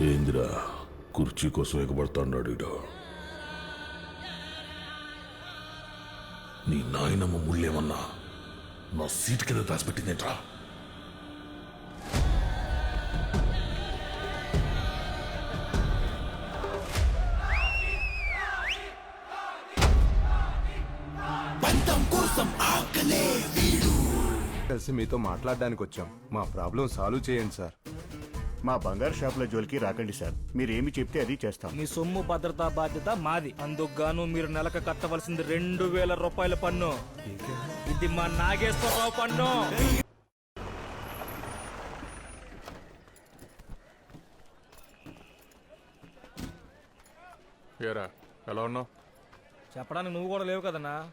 ఏందిరా కుర్చీ కోసం ఎగబడతాడు ఈడ. నీ నాయనమ్మ ముళ్ళేమన్నా నా సీట్ కింద దాచిపెట్టిందేంట్రా? కలిసి మీతో మాట్లాడడానికి వచ్చాం. మా ప్రాబ్లం సాల్వ్ చేయండి సార్. మా బంగారు షాపుల జోలికి రాకండి సార్. మీరేమి చెప్తే అది చేస్తాం. మీ సొమ్ము భద్రతా బాధ్యత మాది. అందుకుగాను మీరు నెలకు కట్టవలసింది 2000 రూపాయల పన్ను. ఇది మా నాగేశ్వరరావు పన్ను. ఏరా ఎలా ఉన్నావు? చెప్పడానికి నువ్వు కూడా లేవు కదన్నా.